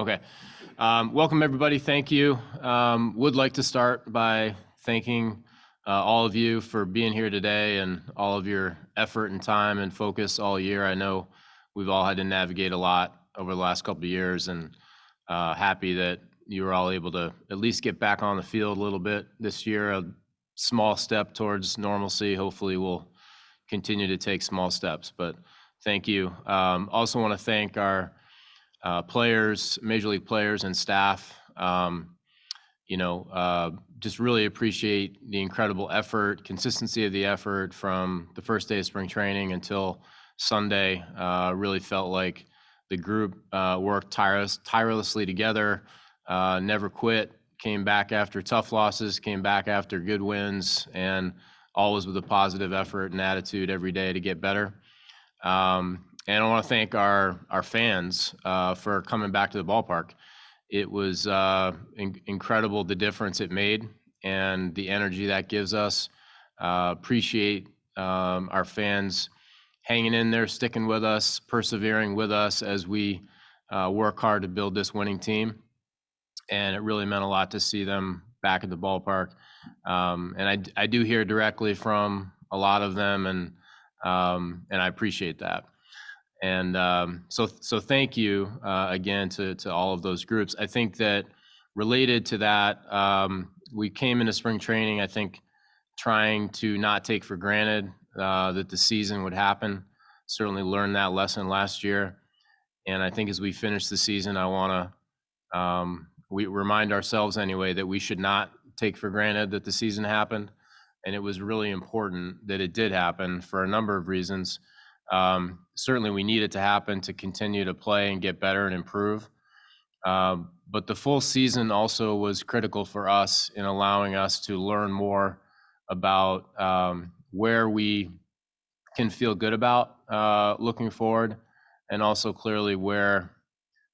Okay. Welcome, everybody. Thank you. Would like to start by thanking all of you for being here today and all of your effort and time and focus all year. I know we've all had to navigate a lot over the last couple of years, and happy that you were all able to at least get back on the field a little bit this year. A small step towards normalcy. Hopefully we'll continue to take small steps, but thank you. Also want to thank our players, Major League players and staff. Just really appreciate the incredible effort, consistency of the effort from the first day of spring training until Sunday. Really felt like the group worked tirelessly together, never quit, came back after tough losses, came back after good wins, and always with a positive effort and attitude every day to get better. And I want to thank our fans for coming back to the ballpark. It was incredible, the difference it made and the energy that gives us. Appreciate our fans hanging in there, sticking with us, persevering with us as we work hard to build this winning team. And it really meant a lot to see them back at the ballpark. And I do hear directly from a lot of them, and I appreciate that. And so thank you again to all of those groups. I think that related to that, we came into spring training, I think, trying to not take for granted that the season would happen. Certainly learned that lesson last year. And I think as we finish the season, I want to we remind ourselves anyway that we should not take for granted that the season happened. And it was really important that it did happen for a number of reasons. Certainly we need it to happen to continue to play and get better and improve. But the full season also was critical for us in allowing us to learn more about where we can feel good about looking forward, and also clearly where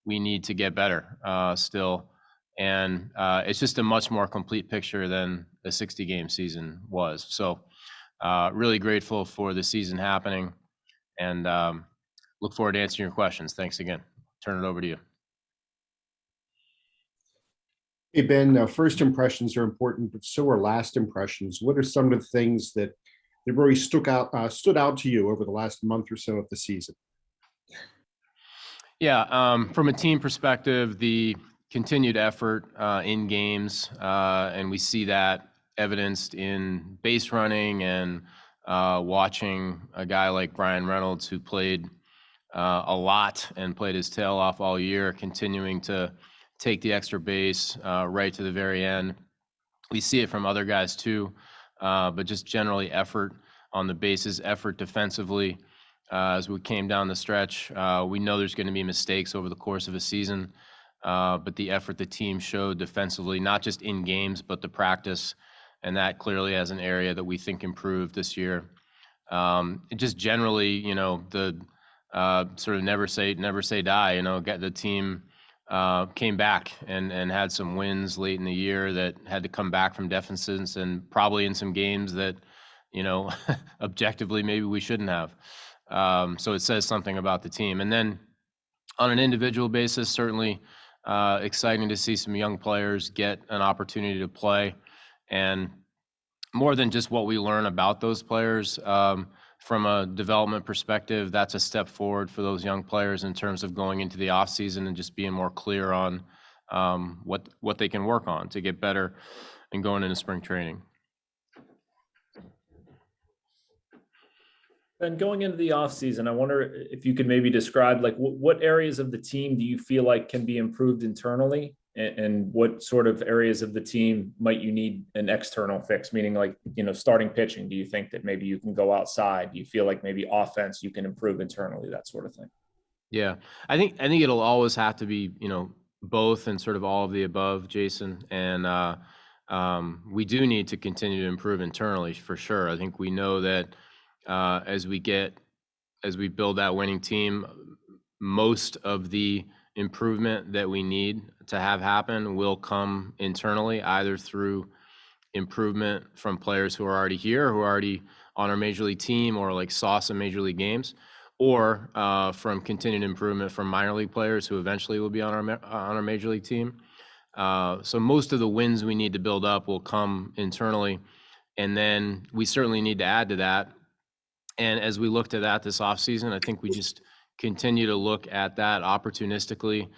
we need to get better still. And it's just a much more complete picture than the 60-game season was. So really grateful for the season happening. And look forward to answering your questions. Thanks again. Turn it over to you. Hey, Ben, first impressions are important, but so are last impressions. What are some of the things that really stood out to you over the last month or so of the season? Yeah, from a team perspective, the continued effort in games, and we see that evidenced in base running and watching a guy like Brian Reynolds, who played a lot and played his tail off all year, continuing to take the extra base right to the very end. We see it from other guys too, but just generally effort on the bases, effort defensively as we came down the stretch. We know there's going to be mistakes over the course of a season, but the effort the team showed defensively, not just in games, but the practice, and that clearly as an area that we think improved this year. Just generally, the sort of never say die. The team came back and had some wins late in the year that had to come back from deficits, and probably in some games that, objectively maybe we shouldn't have. So it says something about the team. And then on an individual basis, certainly exciting to see some young players get an opportunity to play. And more than just what we learn about those players, from a development perspective, that's a step forward for those young players in terms of going into the offseason and just being more clear on what they can work on to get better and going into spring training. And going into the offseason, I wonder if you could maybe describe what areas of the team do you feel like can be improved internally, and what sort of areas of the team might you need an external fix, meaning starting pitching. Do you think that maybe you can go outside? Do you feel like maybe offense you can improve internally, that sort of thing? Yeah, I think it'll always have to be, both and sort of all of the above, Jason. And we do need to continue to improve internally for sure. I think we know that as we build that winning team, most of the improvement that we need to have happen will come internally, either through improvement from players who are already here, who are already on our major league team, or saw some major league games, or from continued improvement from minor league players who eventually will be on our major league team. So most of the wins we need to build up will come internally, and then we certainly need to add to that. And as we look to that this offseason, I think we just continue to look at that opportunistically.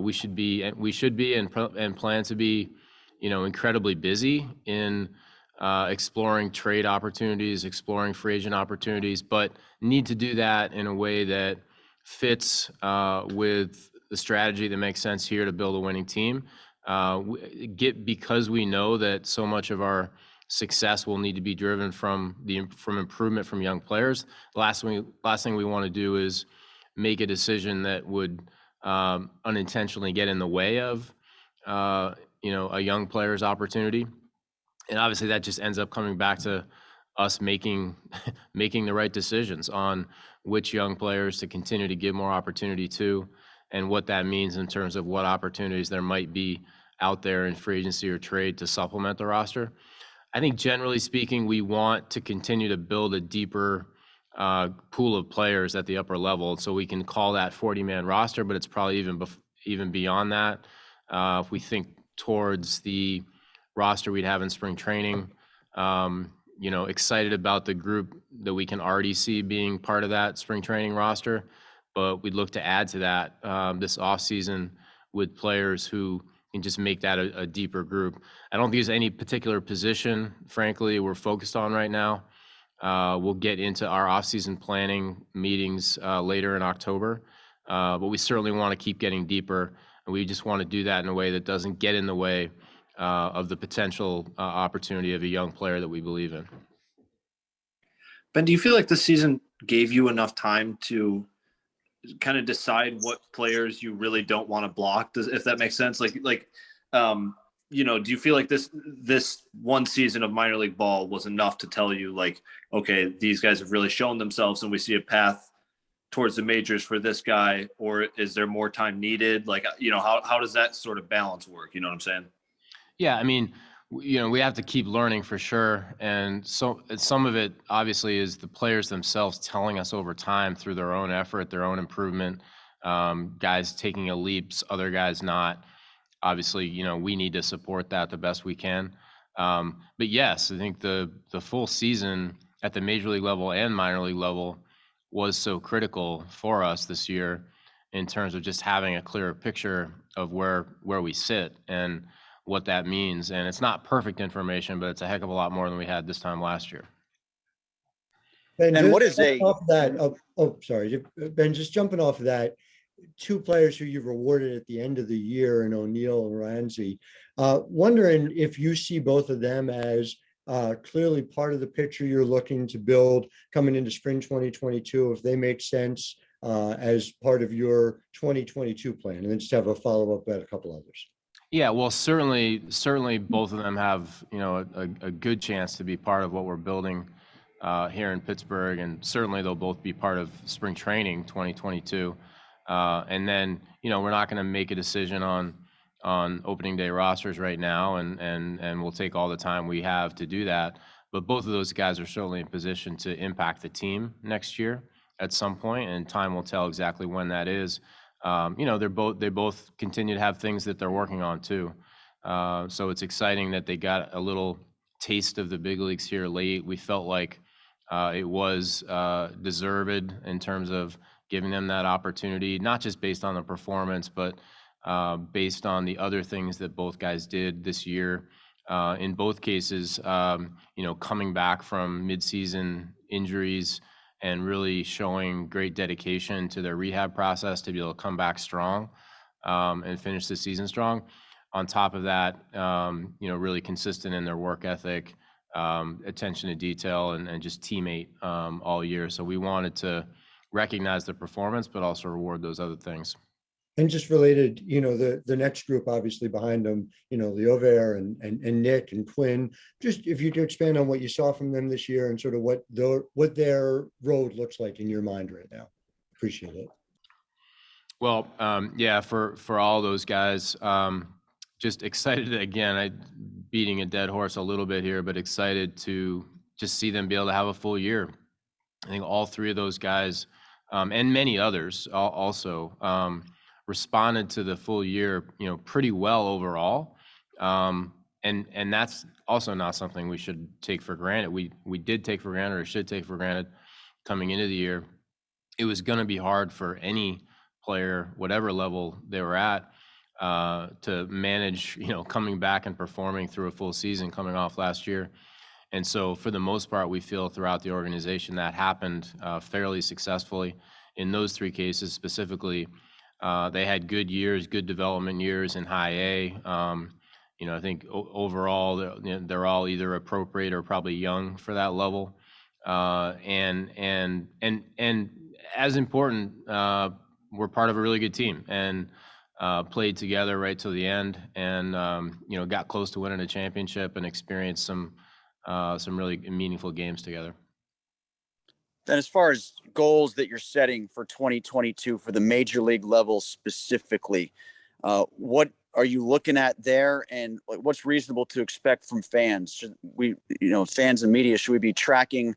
We should be and plan to be, incredibly busy in exploring trade opportunities, exploring free agent opportunities, but need to do that in a way that fits with the strategy that makes sense here to build a winning team. Because we know that so much of our success will need to be driven from improvement from young players. The last thing we want to do is make a decision that would unintentionally get in the way of a young player's opportunity. And obviously that just ends up coming back to us making the right decisions on which young players to continue to give more opportunity to, and what that means in terms of what opportunities there might be out there in free agency or trade to supplement the roster. I think generally speaking, we want to continue to build a deeper pool of players at the upper level, so we can call that 40-man roster, but it's probably even beyond that. If we think towards the roster we'd have in spring training, excited about the group that we can already see being part of that spring training roster, but we'd look to add to that this offseason with players who can just make that a deeper group. I don't think there's any particular position, frankly, we're focused on right now. We'll get into our offseason planning meetings later in October, but we certainly want to keep getting deeper, and we just want to do that in a way that doesn't get in the way of the potential opportunity of a young player that we believe in. Ben, do you feel like this season gave you enough time to kind of decide what players you really don't want to block, if that makes sense? Do you feel like this one season of minor league ball was enough to tell you, like, okay, these guys have really shown themselves and we see a path towards the majors for this guy? Or is there more time needed? Like, how does that sort of balance work? You know what I'm saying? Yeah, I mean, we have to keep learning for sure. And so some of it obviously is the players themselves telling us over time through their own effort, their own improvement, guys taking a leaps, other guys not. Obviously, we need to support that the best we can. But yes, I think the full season at the major league level and minor league level was so critical for us this year in terms of just having a clearer picture of where we sit and what that means. And it's not perfect information, but it's a heck of a lot more than we had this time last year. Ben, And what just is off that? Sorry, Ben. Just jumping off of that, two players who you've rewarded at the end of the year, in O'Neill and Ramsey. Wondering if you see both of them as clearly part of the picture you're looking to build coming into spring 2022. If they make sense as part of your 2022 plan, and then just have a follow up at a couple others. Yeah, well, certainly both of them have, a good chance to be part of what we're building here in Pittsburgh, and certainly they'll both be part of spring training 2022. And then, we're not going to make a decision on opening day rosters right now, and we'll take all the time we have to do that. But both of those guys are certainly in position to impact the team next year at some point, and time will tell exactly when that is. They both continue to have things that they're working on too. So it's exciting that they got a little taste of the big leagues here late. We felt like it was deserved in terms of giving them that opportunity, not just based on the performance, but based on the other things that both guys did this year. In both cases, coming back from midseason injuries and really showing great dedication to their rehab process to be able to come back strong and finish the season strong. On top of that, really consistent in their work ethic, attention to detail, and just teammate all year. So we wanted to recognize the performance, but also reward those other things. And just related, the next group obviously behind them, Leover and Nick and Quinn. Just if you could expand on what you saw from them this year and sort of what their road looks like in your mind right now. Appreciate it. Well, for all those guys, just excited again. Beating a dead horse a little bit here, but excited to just see them be able to have a full year. I think all three of those guys and many others also responded to the full year, pretty well overall. And that's also not something we should take for granted. We did take for granted, or should take for granted, coming into the year. It was going to be hard for any player, whatever level they were at, to manage, coming back and performing through a full season coming off last year. And so for the most part, we feel throughout the organization that happened fairly successfully. In those three cases specifically, they had good years, good development years in high A. I think overall they're all either appropriate or probably young for that level. And as important, we're part of a really good team and played together right till the end, and got close to winning a championship and experienced some really meaningful games together. Then, as far as goals that you're setting for 2022 for the major league level specifically, what are you looking at there, and what's reasonable to expect from fans? Should we, fans and media, should we be tracking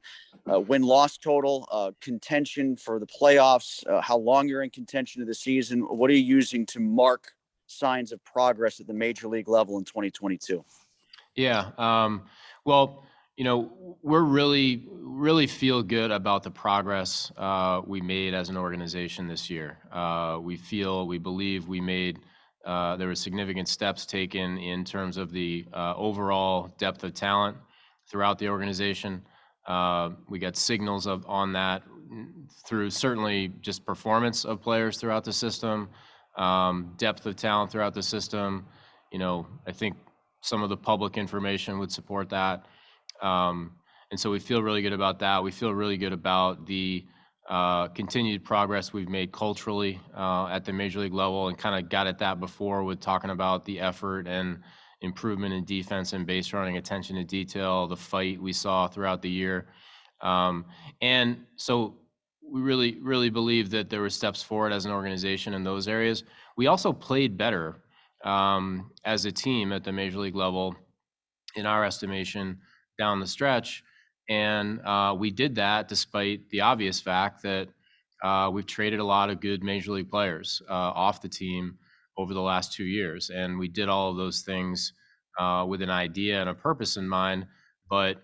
win-loss total, contention for the playoffs, how long you're in contention of the season? What are you using to mark signs of progress at the major league level in 2022? Yeah. Well, we're really feel good about the progress we made as an organization this year. We believe we made, there were significant steps taken in terms of the overall depth of talent throughout the organization. We got signals on that through certainly just performance of players throughout the system, depth of talent throughout the system. I think some of the public information would support that. And so we feel really good about that. We feel really good about the continued progress we've made culturally at the major league level, and kind of got at that before with talking about the effort and improvement in defense and base running, attention to detail, the fight we saw throughout the year. And so we really believe that there were steps forward as an organization in those areas. We also played better as a team at the major league level, in our estimation, down the stretch. And we did that despite the obvious fact that we've traded a lot of good major league players off the team over the last 2 years. And we did all of those things with an idea and a purpose in mind, but,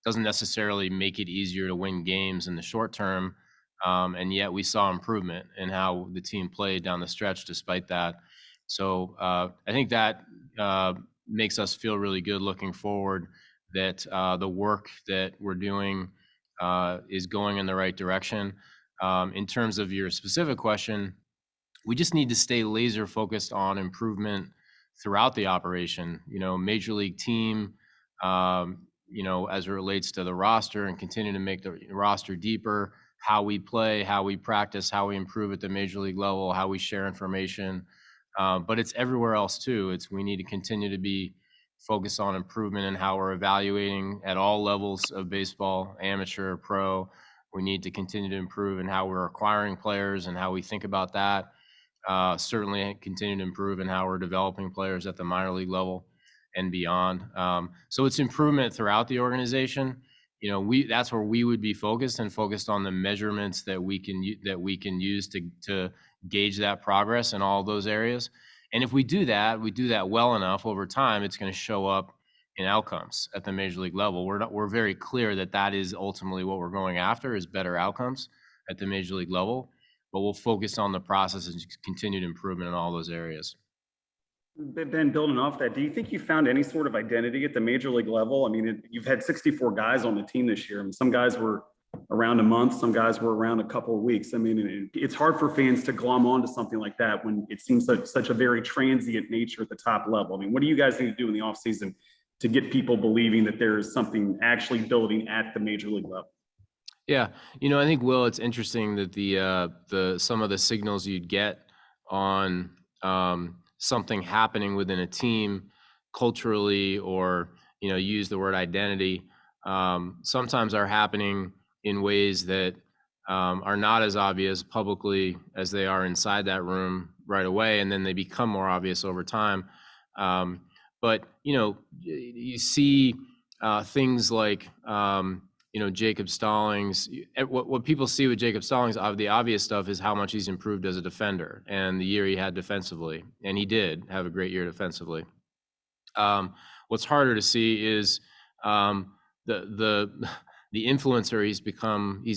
doesn't necessarily make it easier to win games in the short term. And yet we saw improvement in how the team played down the stretch despite that. So I think that makes us feel really good looking forward, that the work that we're doing is going in the right direction. In terms of your specific question, we just need to stay laser focused on improvement throughout the operation. Major league team, as it relates to the roster, and continue to make the roster deeper, how we play, how we practice, how we improve at the major league level, how we share information. But it's everywhere else too. We need to continue to be focused on improvement in how we're evaluating at all levels of baseball, amateur, pro. We need to continue to improve in how we're acquiring players and how we think about that. Certainly continue to improve in how we're developing players at the minor league level and beyond. So it's improvement throughout the organization. That's where we would be focused on the measurements that we can use to gauge that progress in all those areas. And if we do that well enough over time, it's going to show up in outcomes at the major league level. We're very clear that is ultimately what we're going after, is better outcomes at the major league level. But we'll focus on the process and continued improvement in all those areas. Ben, building off that, do you think you found any sort of identity at the major league level? I mean, you've had 64 guys on the team this year. I mean, some guys were around a month, some guys were around a couple of weeks. I mean, it's hard for fans to glom onto something like that when it seems such a very transient nature at the top level. I mean, what do you guys need to do in the offseason to get people believing that there is something actually building at the major league level? Yeah, I think, Will, it's interesting that the some of the signals you'd get on something happening within a team culturally, or use the word identity, sometimes are happening in ways that are not as obvious publicly as they are inside that room right away, and then they become more obvious over time. But you see things like Jacob Stallings, what people see with Jacob Stallings, the obvious stuff is how much he's improved as a defender and the year he had defensively. And he did have a great year defensively. What's harder to see is the influencer he's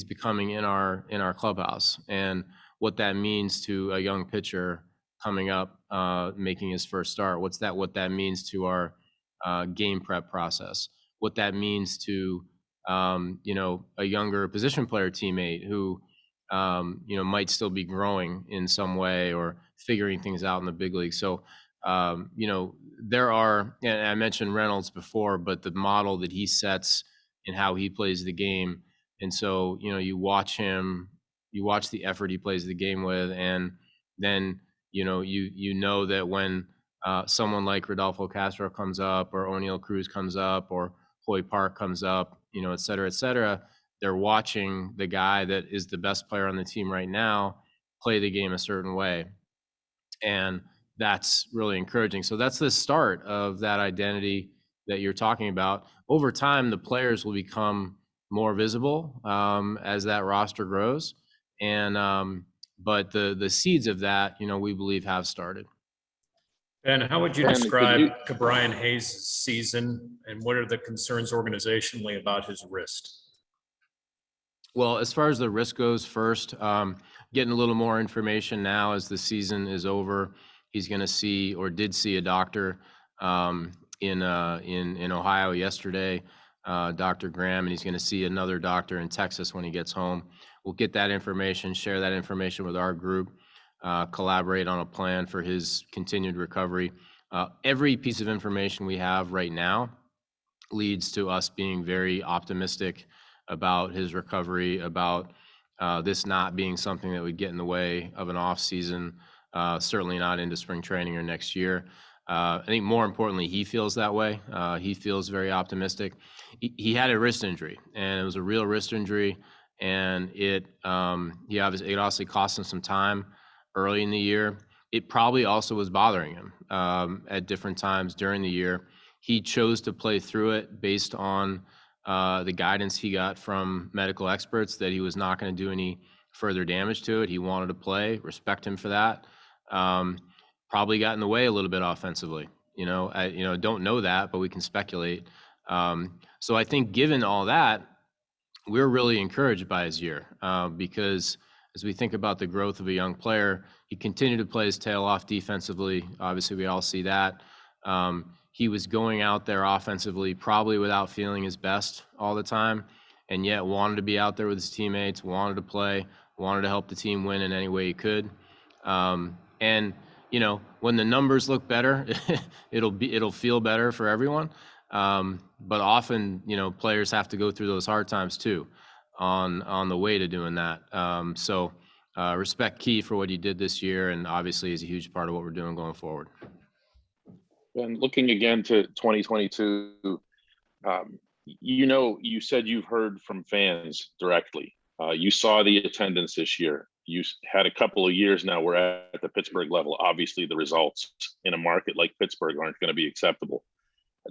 becoming in our clubhouse, and what that means to a young pitcher coming up, making his first start. What that means to our game prep process. What that means to a younger position player teammate who might still be growing in some way or figuring things out in the big league. So there are, and I mentioned Reynolds before, but the model that he sets in how he plays the game. And so, you watch him, you watch the effort he plays the game with, and then, you know that when someone like Rodolfo Castro comes up, or O'Neal Cruz comes up, or Hoy Park comes up, et cetera, they're watching the guy that is the best player on the team right now play the game a certain way. And that's really encouraging. So that's the start of that identity that you're talking about. Over time, the players will become more visible as that roster grows. And but the seeds of that, we believe have started. Ben, how would you Ben, describe Brian Hayes' season, and what are the concerns organizationally about his wrist? Well, as far as the risk goes, first, getting a little more information now as the season is over. He's going to see, or did see, a doctor in Ohio yesterday, Dr. Graham, and he's going to see another doctor in Texas when he gets home. We'll get that information, share that information with our group, collaborate on a plan for his continued recovery. Every piece of information we have right now leads to us being very optimistic about his recovery, about this not being something that would get in the way of an off season, certainly not into spring training or next year. I think more importantly, he feels that way. He feels very optimistic. He had a wrist injury, and it was a real wrist injury, and it obviously cost him some time early in the year. It probably also was bothering him at different times during the year. He chose to play through it based on the guidance he got from medical experts that he was not going to do any further damage to it. He wanted to play. Respect him for that. Probably got in the way a little bit offensively. I don't know that, but we can speculate. So I think, given all that, we're really encouraged by his year because as we think about the growth of a young player, he continued to play his tail off defensively. Obviously, we all see that. He was going out there offensively probably without feeling his best all the time, and yet wanted to be out there with his teammates, wanted to play, wanted to help the team win in any way he could. And when the numbers look better, it'll feel better for everyone. But often, players have to go through those hard times too on the way to doing that. So respect Key for what he did this year, and obviously is a huge part of what we're doing going forward. And looking again to 2022, you said you've heard from fans directly. You saw the attendance this year. You had a couple of years now where at the Pittsburgh level, obviously the results in a market like Pittsburgh aren't going to be acceptable.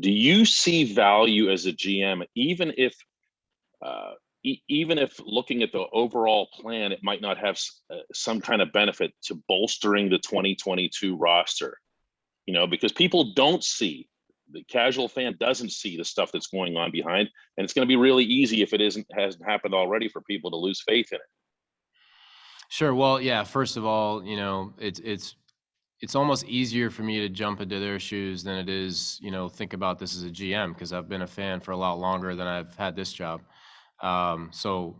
Do you see value as a GM, even if looking at the overall plan, it might not have some kind of benefit to bolstering the 2022 roster? Because people don't see, the casual fan doesn't see the stuff that's going on behind, and it's going to be really easy if it hasn't happened already for people to lose faith in it. Sure. Well, yeah. First of all, it's almost easier for me to jump into their shoes than it is, think about this as a GM, because I've been a fan for a lot longer than I've had this job. So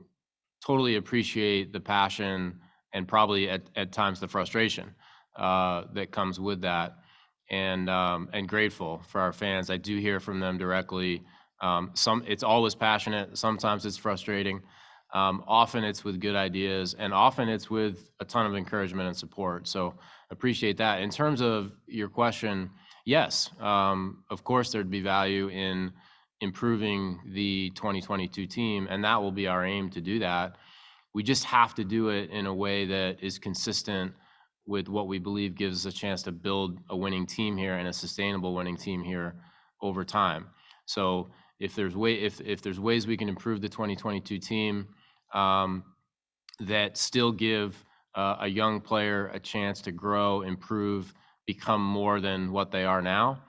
totally appreciate the passion and probably at times the frustration that comes with that. And grateful for our fans. I do hear from them directly. It's always passionate. Sometimes it's frustrating. Often it's with good ideas, and often it's with a ton of encouragement and support. So appreciate that. In terms of your question, yes, of course there'd be value in improving the 2022 team, and that will be our aim to do that. We just have to do it in a way that is consistent with what we believe gives us a chance to build a winning team here and a sustainable winning team here over time. So if there's ways we can improve the 2022 team that still give a young player a chance to grow, improve, become more than what they are now,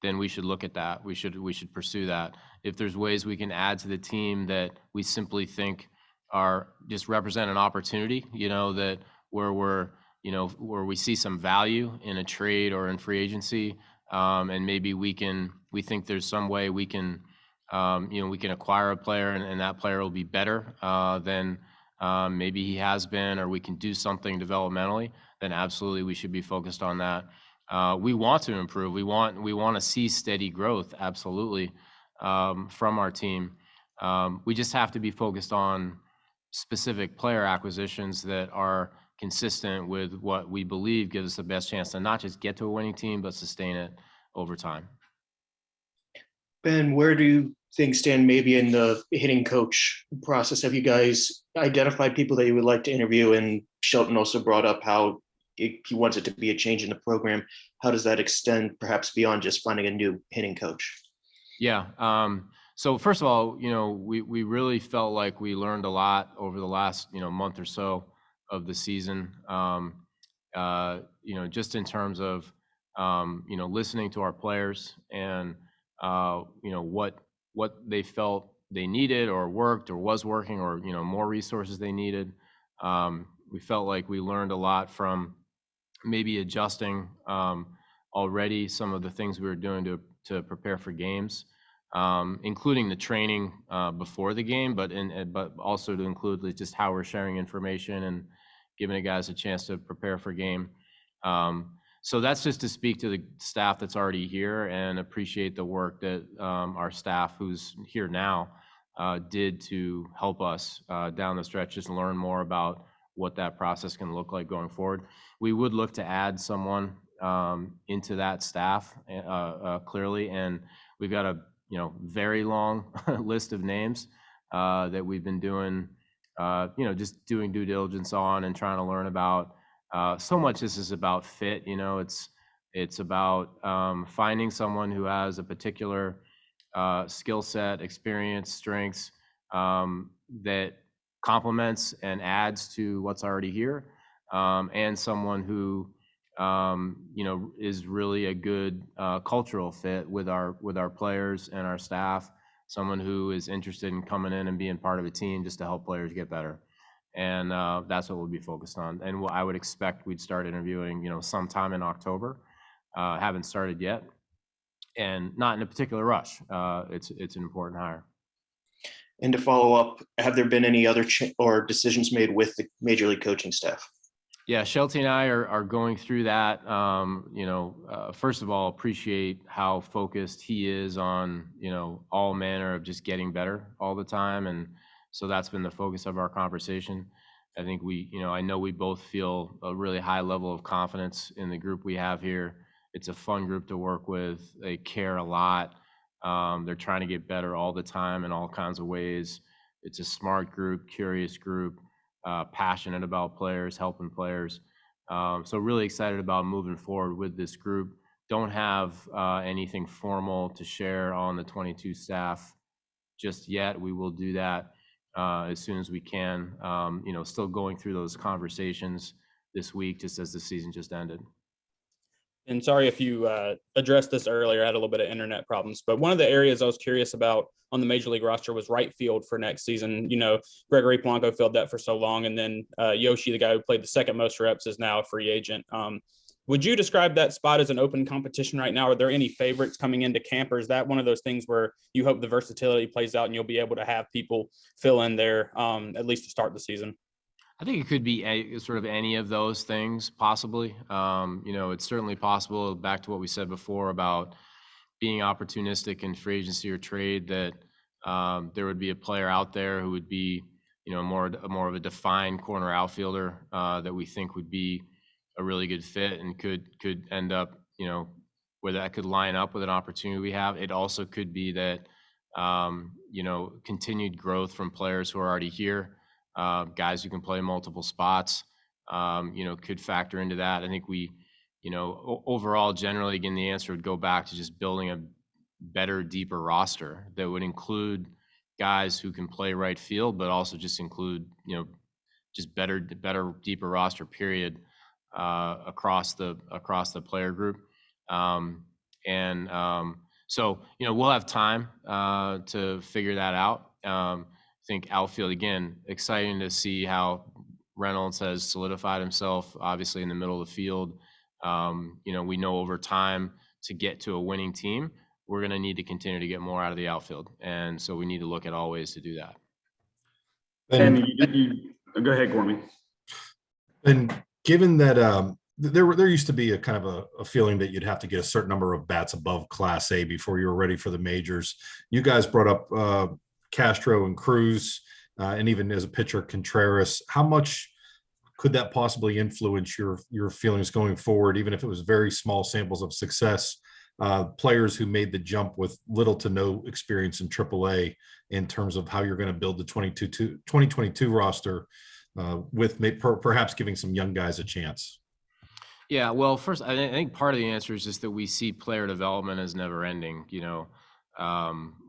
then we should look at that. We should pursue that. If there's ways we can add to the team that we simply think are just represent an opportunity, that where we see some value in a trade or in free agency, and maybe we think there's some way we can acquire a player and that player will be better than maybe he has been, or we can do something developmentally, then absolutely we should be focused on that. We want to improve. We want to see steady growth, absolutely, from our team. We just have to be focused on specific player acquisitions that are consistent with what we believe gives us the best chance to not just get to a winning team, but sustain it over time. Ben, where do things stand maybe in the hitting coach process? Have you guys identified people that you would like to interview? And Shelton also brought up how he wants it to be a change in the program. How does that extend perhaps beyond just finding a new hitting coach? Yeah. So first of all, we really felt like we learned a lot over the last, month or so of the season. Just in terms of, listening to our players and, what they felt they needed or worked or was working, or, more resources they needed. We felt like we learned a lot from maybe adjusting already some of the things we were doing to prepare for games, including the training before the game, but also to include just how we're sharing information and giving the guys a chance to prepare for game. So that's just to speak to the staff that's already here and appreciate the work that our staff who's here now did to help us down the stretch, just learn more about what that process can look like going forward. We would look to add someone into that staff clearly, and we've got a very long list of names that we've been doing, just doing due diligence on and trying to learn about. So much this is about fit, it's about finding someone who has a particular skill set, experience, strengths that complements and adds to what's already here, and someone who is really a good cultural fit with our players and our staff, someone who is interested in coming in and being part of a team just to help players get better. And that's what we'll be focused on. And what I would expect we'd start interviewing, sometime in October. Haven't started yet, and not in a particular rush. It's an important hire. And to follow up, have there been any other or decisions made with the major league coaching staff? Yeah, Shelty and I are going through that. First of all, appreciate how focused he is on, all manner of just getting better all the time. And so that's been the focus of our conversation. I think I know we both feel a really high level of confidence in the group we have here. It's a fun group to work with. They care a lot. They're trying to get better all the time in all kinds of ways. It's a smart group, curious group, passionate about players, helping players. So really excited about moving forward with this group. Don't have anything formal to share on the 22 staff just yet. We will do that as soon as we can. Still going through those conversations this week, just as the season just ended. And sorry if you addressed this earlier, I had a little bit of internet problems, but one of the areas I was curious about on the major league roster was right field for next season. Gregory Polanco filled that for so long. And then Yoshi, the guy who played the second most reps, is now a free agent. Would you describe that spot as an open competition right now? Are there any favorites coming into camp, or is that one of those things where you hope the versatility plays out and you'll be able to have people fill in there at least to start the season? I think it could be sort of any of those things, possibly. It's certainly possible, back to what we said before about being opportunistic in free agency or trade, that there would be a player out there who would be, more of a defined corner outfielder that we think would be a really good fit and could end up, where that could line up with an opportunity we have. It also could be that, continued growth from players who are already here. Guys who can play multiple spots, could factor into that. I think we, overall, generally, again, the answer would go back to just building a better, deeper roster that would include guys who can play right field, but also just include, just better, deeper roster period across the player group. So, we'll have time to figure that out. I think outfield, again, exciting to see how Reynolds has solidified himself, obviously in the middle of the field. We know over time to get to a winning team, we're going to need to continue to get more out of the outfield. And so we need to look at all ways to do that. And go ahead, Gormy. And given that there used to be a kind of a feeling that you'd have to get a certain number of bats above Class A before you were ready for the majors. You guys brought up Castro and Cruz, and even as a pitcher, Contreras. How much could that possibly influence your feelings going forward, even if it was very small samples of success? Players who made the jump with little to no experience in AAA in terms of how you're going to build the 2022 roster with perhaps giving some young guys a chance. Yeah, well, first, I think part of the answer is just that we see player development as never ending.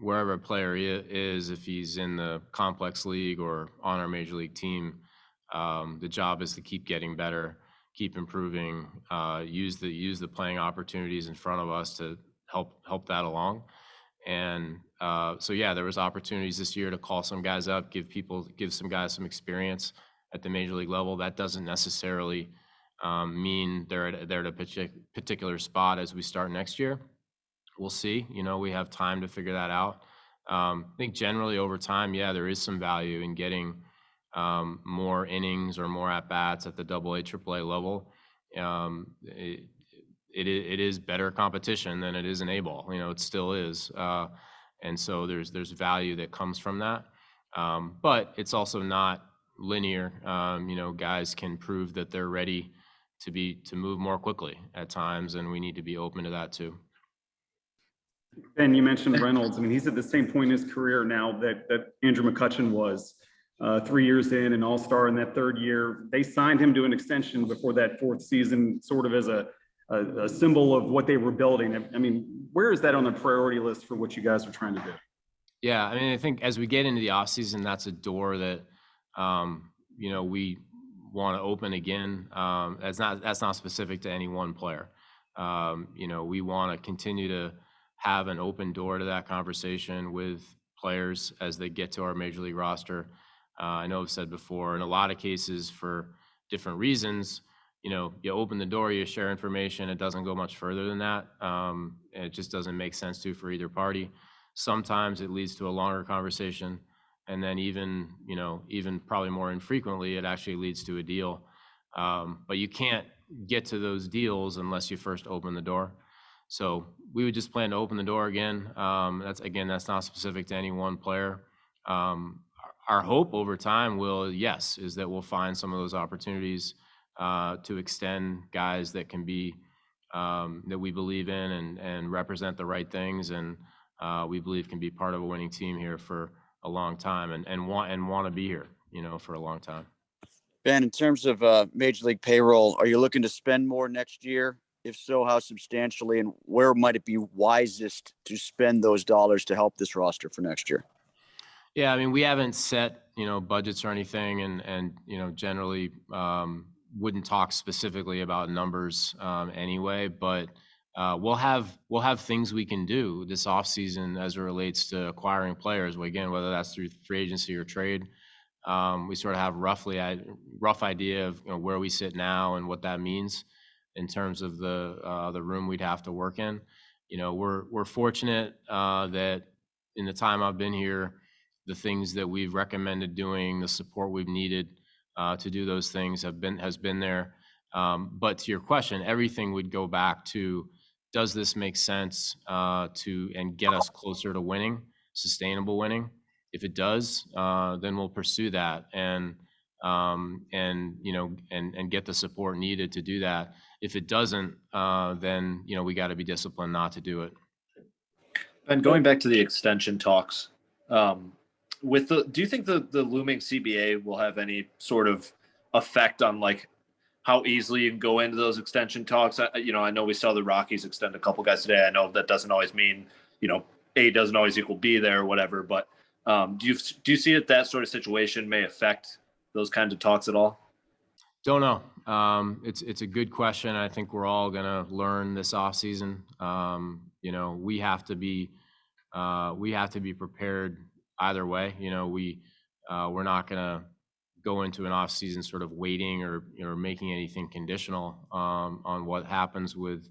Wherever a player is, if he's in the complex league or on our major league team, the job is to keep getting better, keep improving, use the playing opportunities in front of us to help that along. And so yeah, there was opportunities this year to call some guys up, give some guys some experience at the major league level. That doesn't necessarily mean they're at a particular spot as we start next year. We'll see. We have time to figure that out. I think generally over time, yeah, there is some value in getting more innings or more at bats at the AA, AAA level. It is better competition than it is in A-ball. It still is, and so there's value that comes from that. But it's also not linear. Guys can prove that they're ready to move more quickly at times, and we need to be open to that too. Ben, you mentioned Reynolds. I mean, he's at the same point in his career now that Andrew McCutchen was. 3 years in, an all-star in that third year. They signed him to an extension before that fourth season, sort of as a symbol of what they were building. I mean, where is that on the priority list for what you guys are trying to do? Yeah, I mean, I think as we get into the offseason, that's a door that, we want to open again. That's not specific to any one player. We want to continue to have an open door to that conversation with players as they get to our major league roster. I know I've said before, in a lot of cases for different reasons, you open the door, you share information, it doesn't go much further than that. It just doesn't make sense for either party. Sometimes it leads to a longer conversation, and then even probably more infrequently, it actually leads to a deal. But you can't get to those deals unless you first open the door. So we would just plan to open the door again. That's not specific to any one player. Our hope over time is that we'll find some of those opportunities to extend guys that can be that we believe in and represent the right things, and we believe can be part of a winning team here for a long time and want to be here, for a long time. Ben, in terms of Major League payroll, are you looking to spend more next year? If so, how substantially, and where might it be wisest to spend those dollars to help this roster for next year? Yeah, I mean, we haven't set, budgets or anything, and generally wouldn't talk specifically about numbers anyway, but we'll have things we can do this offseason as it relates to acquiring players. Well, again, whether that's through free agency or trade, we sort of have rough idea of where we sit now and what that means in terms of the room we'd have to work in. We're fortunate that in the time I've been here, the things that we've recommended doing, the support we've needed to do those things has been there. But to your question, everything would go back to, does this make sense and get us closer to winning, sustainable winning? If it does, then we'll pursue that and get the support needed to do that. If it doesn't, then we got to be disciplined not to do it. And going back to the extension talks, do you think the looming CBA will have any sort of effect on how easily you can go into those extension talks? I know we saw the Rockies extend a couple guys today. I know that doesn't always mean A doesn't always equal B there or whatever. But do you see that sort of situation may affect those kinds of talks at all? Don't know. It's a good question. I think we're all gonna learn this offseason. We have to be prepared either way. We're not gonna go into an offseason sort of waiting or making anything conditional on what happens with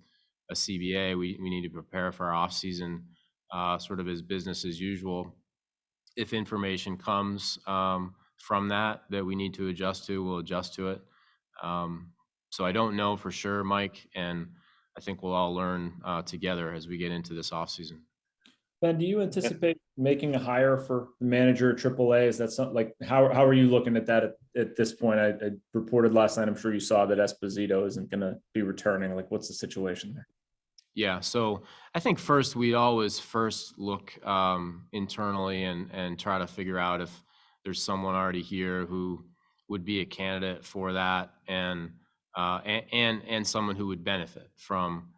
a CBA. We need to prepare for our offseason sort of as business as usual. If information comes from that we need to adjust to, we'll adjust to it. So I don't know for sure, Mike, and I think we'll all learn together as we get into this offseason. Ben, do you anticipate making a hire for the manager at AAA? Is that something like how are you looking at that at this point? I reported last night, I'm sure you saw that Esposito isn't going to be returning. Like, what's the situation there? Yeah, so I think we'd always look internally and try to figure out if there's someone already here who would be a candidate for that, and someone who would benefit from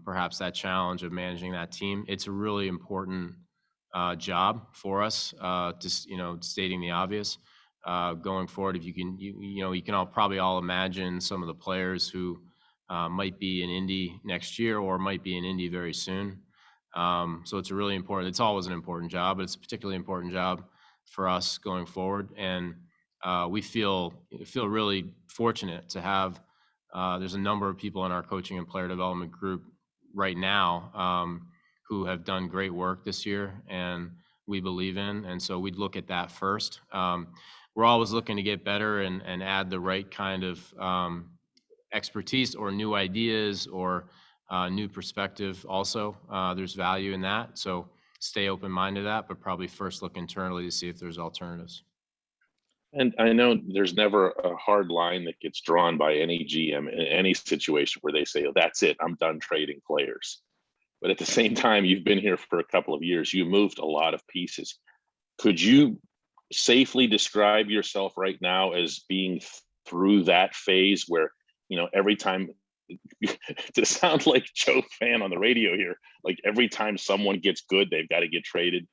perhaps that challenge of managing that team. It's a really important job for us. Just stating the obvious, going forward, if you can all probably imagine some of the players who might be in Indy next year or might be in Indy very soon. So it's it's always an important job, but it's a particularly important job for us going forward. And we feel really fortunate to have, there's a number of people in our coaching and player development group right now who have done great work this year and we believe in. And so we'd look at that first. We're always looking to get better and add the right kind of expertise or new ideas or new perspective also. There's value in that. So stay open-minded to that, but probably first look internally to see if there's alternatives. And I know there's never a hard line that gets drawn by any GM in any situation where they say, oh, that's it, I'm done trading players. But at the same time, you've been here for a couple of years. You moved a lot of pieces. Could you safely describe yourself right now as being through that phase where, every time, to sound like Joe Fan on the radio here, like every time someone gets good, they've got to get traded?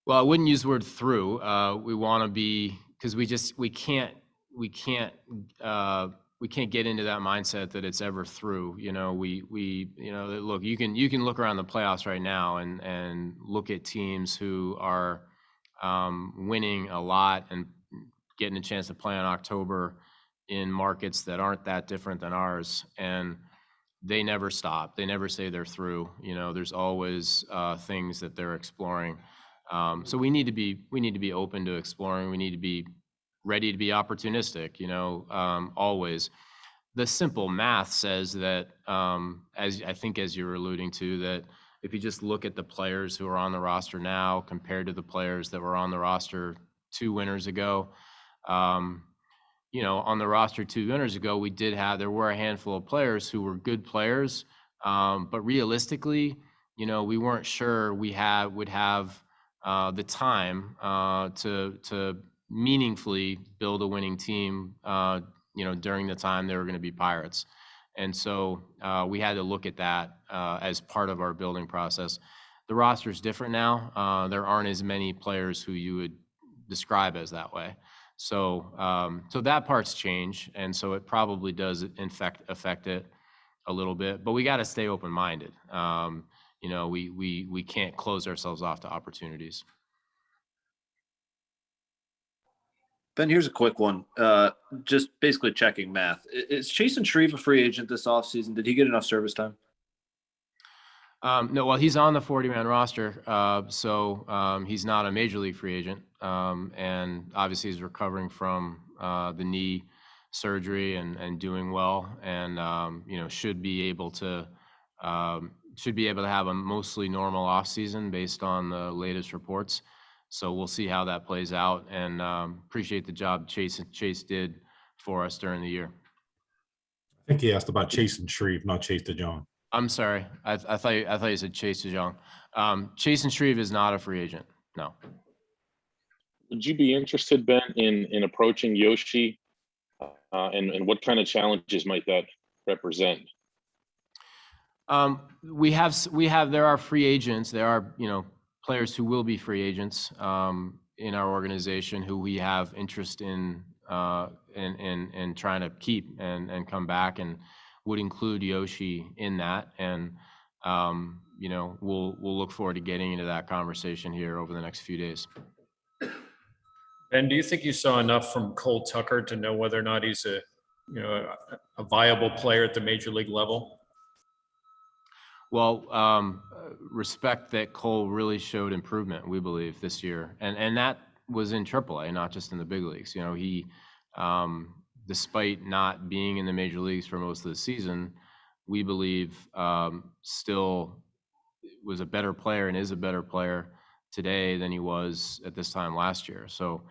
Well, I wouldn't use the word through. We want to be, because we can't get into that mindset that it's ever through. Look, you can look around the playoffs right now and look at teams who are winning a lot and getting a chance to play in October in markets that aren't that different than ours, and they never stop. They never say they're through. There's always things that they're exploring. So we need to be open to exploring. We need to be ready to be opportunistic, always. The simple math says that, as you're alluding to, that if you just look at the players who are on the roster now compared to the players that were on the roster 2 winters ago, on the roster 2 winters ago, there were a handful of players who were good players, but realistically, we weren't sure we would have the time to meaningfully build a winning team, during the time they were going to be Pirates. And so we had to look at that as part of our building process. The roster is different now. There aren't as many players who you would describe as that way. So that part's changed, and so it probably does affect it a little bit. But we got to stay open-minded. We can't close ourselves off to opportunities. Ben, here's a quick one. Just basically checking math. Is Chasen Shreve a free agent this offseason? Did he get enough service time? No, well, he's on the 40-man roster, so he's not a major league free agent. And obviously he's recovering from the knee surgery and doing well, and should be able to have a mostly normal offseason based on the latest reports. So we'll see how that plays out, and appreciate the job Chase did for us during the year. I think he asked about Chasen Shreve, not Chase DeJong. I'm sorry. I thought you said Chase DeJong. Chasen Shreve is not a free agent. No. Would you be interested, Ben, in approaching Yoshi, and what kind of challenges might that represent? There are free agents. There are, players who will be free agents in our organization who we have interest in trying to keep and come back, and would include Yoshi in that. And, we'll look forward to getting into that conversation here over the next few days. Ben, do you think you saw enough from Cole Tucker to know whether or not he's a viable player at the major league level? Well, respect that Cole really showed improvement, we believe, this year. And that was in AAA, not just in the big leagues. He, despite not being in the major leagues for most of the season, we believe still was a better player and is a better player today than he was at this time last year. So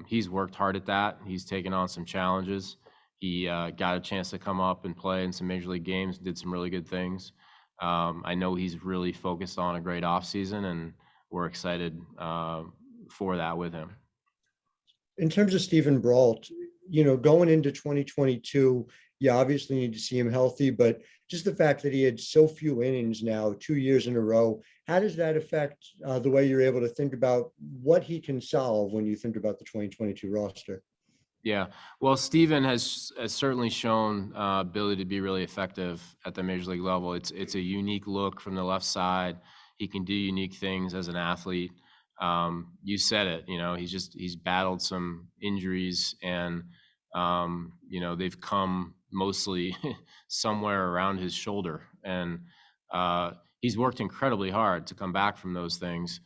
he's worked hard at that. He's taken on some challenges. He got a chance to come up and play in some major league games, did some really good things. I know he's really focused on a great offseason, and we're excited for that with him. In terms of Stephen Brault, going into 2022, you obviously need to see him healthy, but just the fact that he had so few innings now, 2 years in a row, how does that affect the way you're able to think about what he can solve when you think about the 2022 roster? Yeah, well, Steven has certainly shown ability to be really effective at the major league level. It's a unique look from the left side. He can do unique things as an athlete. You said it, he's battled some injuries, and they've come mostly somewhere around his shoulder, and he's worked incredibly hard to come back from those things.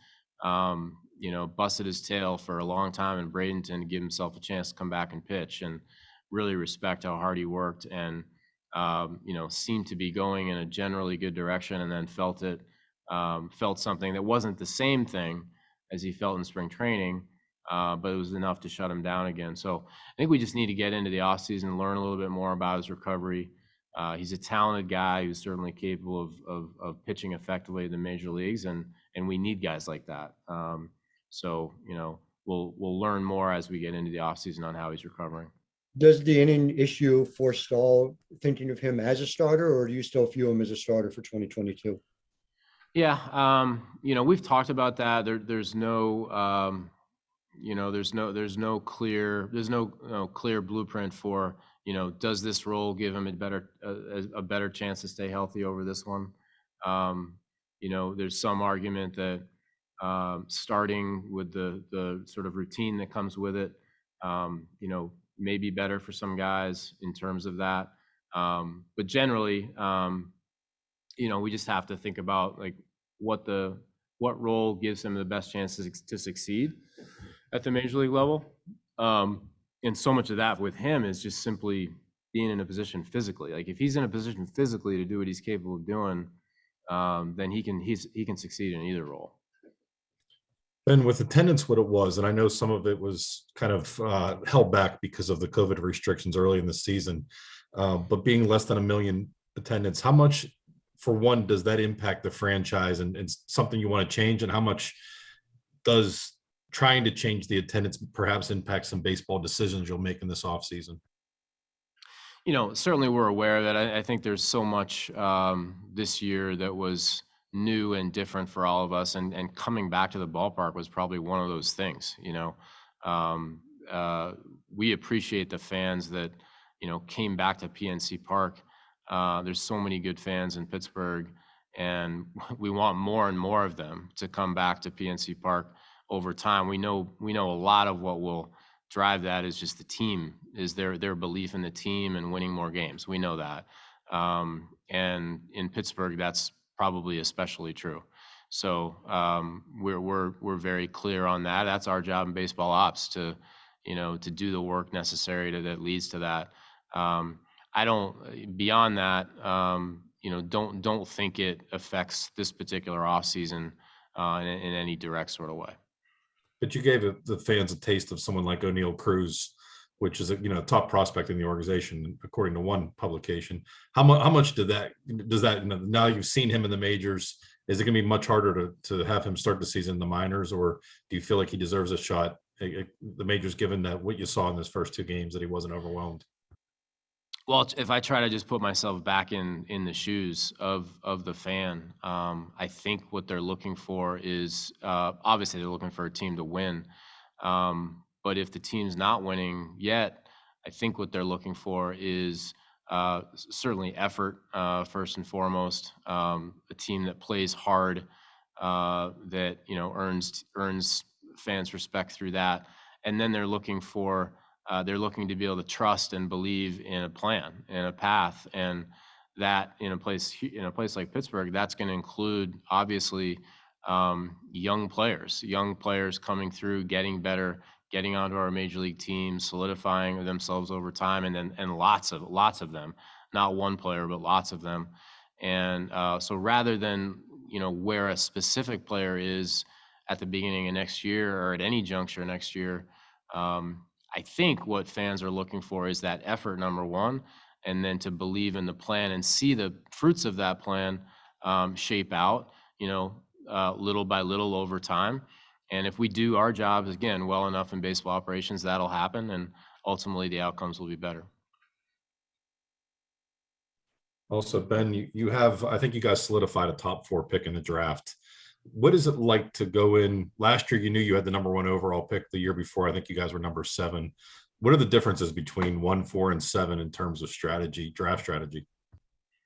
Busted his tail for a long time in Bradenton to give himself a chance to come back and pitch, and really respect how hard he worked, and seemed to be going in a generally good direction, and then felt something that wasn't the same thing as he felt in spring training, but it was enough to shut him down again. So I think we just need to get into the offseason and learn a little bit more about his recovery. He's a talented guy who's certainly capable of pitching effectively in the major leagues, and we need guys like that. So we'll learn more as we get into the offseason on how he's recovering. Does the inning issue forestall thinking of him as a starter, or do you still view him as a starter for 2022? Yeah, we've talked about that. There's no clear blueprint for, does this role give him a better chance to stay healthy over this one? There's some argument that starting with the sort of routine that comes with it, may be better for some guys in terms of that. But generally, we just have to think about like what role gives him the best chances to succeed at the major league level. And so much of that with him is just simply being in a position physically. Like if he's in a position physically to do what he's capable of doing, then he can succeed in either role. Ben, with attendance what it was, and I know some of it was kind of held back because of the COVID restrictions early in the season, but being less than 1 million attendance, how much, for one, does that impact the franchise, and something you want to change, and how much does trying to change the attendance perhaps impact some baseball decisions you'll make in this offseason? Certainly we're aware of that. I think there's so much this year that was new and different for all of us, and coming back to the ballpark was probably one of those things. We appreciate the fans that came back to PNC Park. There's so many good fans in Pittsburgh, and we want more and more of them to come back to PNC Park over time. We know a lot of what will drive that is just the team, is their belief in the team and winning more games. We know that, and in Pittsburgh, that's probably especially true. So we're very clear on that. That's our job in baseball ops to do the work necessary that leads to that. I don't, beyond that, don't think it affects this particular offseason in any direct sort of way. But you gave the fans a taste of someone like O'Neill Cruz, which is a top prospect in the organization, according to one publication. How much does that now you've seen him in the majors? Is it going to be much harder to have him start the season in the minors, or do you feel like he deserves a shot at the majors, given that what you saw in his first 2 games, that he wasn't overwhelmed? Well, if I try to just put myself back in the shoes of the fan, I think what they're looking for is obviously they're looking for a team to win. But if the team's not winning yet, I think what they're looking for is certainly effort first and foremost. A team that plays hard, that earns fans' respect through that, and then they're looking to be able to trust and believe in a plan and a path, and that in a place like Pittsburgh, that's going to include obviously young players coming through, getting better, getting onto our major league team, solidifying themselves over time, and lots of them, not one player but lots of them. And so rather than where a specific player is at the beginning of next year or at any juncture next year, I think what fans are looking for is that effort, number one, and then to believe in the plan and see the fruits of that plan shape out, little by little over time. And if we do our jobs, again, well enough in baseball operations, that'll happen, and ultimately the outcomes will be better. Also, Ben, you have, I think you guys solidified a top 4 pick in the draft. What is it like to go in? Last year, you knew you had the number 1 overall pick. The year before, I think you guys were number 7. What are the differences between 1, 4, and 7 in terms of draft strategy?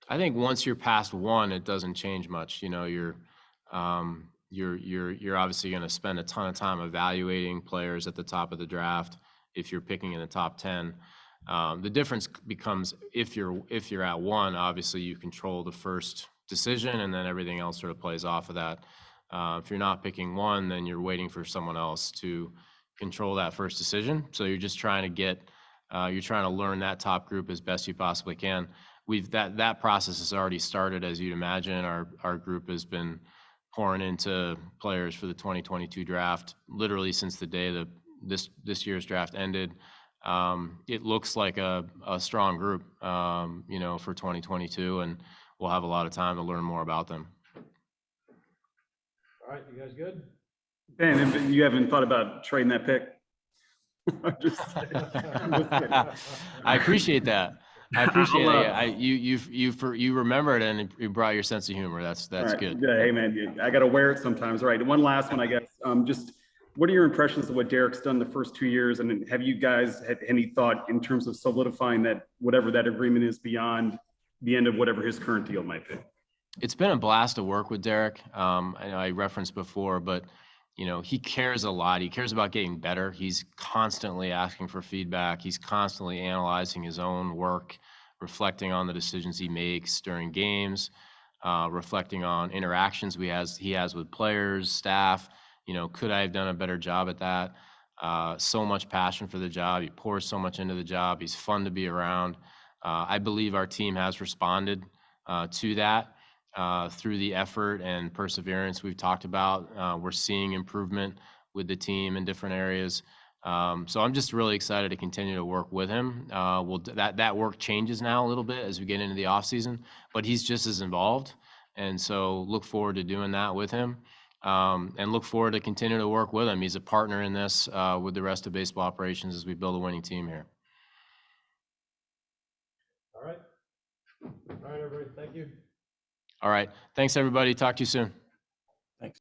I think once you're past 1, it doesn't change much. You're obviously going to spend a ton of time evaluating players at the top of the draft if you're picking in the top 10. The difference becomes if you're at 1, obviously you control the first decision, and then everything else sort of plays off of that. If you're not picking 1, then you're waiting for someone else to control that first decision. So you're just trying to learn that top group as best you possibly can. That process has already started, as you'd imagine. Our group has been pouring into players for the 2022 draft literally since the day that this year's draft ended. It looks like a strong group, for 2022, and we'll have a lot of time to learn more about them. All right, you guys good? Ben, you haven't thought about trading that pick? I appreciate that. I appreciate it. You remembered and you brought your sense of humor. That's right, good. Yeah, hey man, I got to wear it sometimes. All right. One last one, I guess. Just what are your impressions of what Derek's done the first 2 years? And have you guys had any thought in terms of solidifying that, whatever that agreement is beyond the end of whatever his current deal might be? It's been a blast to work with Derek. I know I referenced before, but he cares a lot. He cares about getting better. He's constantly asking for feedback. He's constantly analyzing his own work, reflecting on the decisions he makes during games, reflecting on interactions he has with players, staff. Could I have done a better job at that? So much passion for the job. He pours so much into the job. He's fun to be around. I believe our team has responded to that. Through the effort and perseverance we've talked about. We're seeing improvement with the team in different areas. So I'm just really excited to continue to work with him. That work changes now a little bit as we get into the offseason, but he's just as involved. And so look forward to doing that with him, and look forward to continuing to work with him. He's a partner in this with the rest of baseball operations as we build a winning team here. All right, everybody. Thank you. All right. Thanks, everybody. Talk to you soon. Thanks.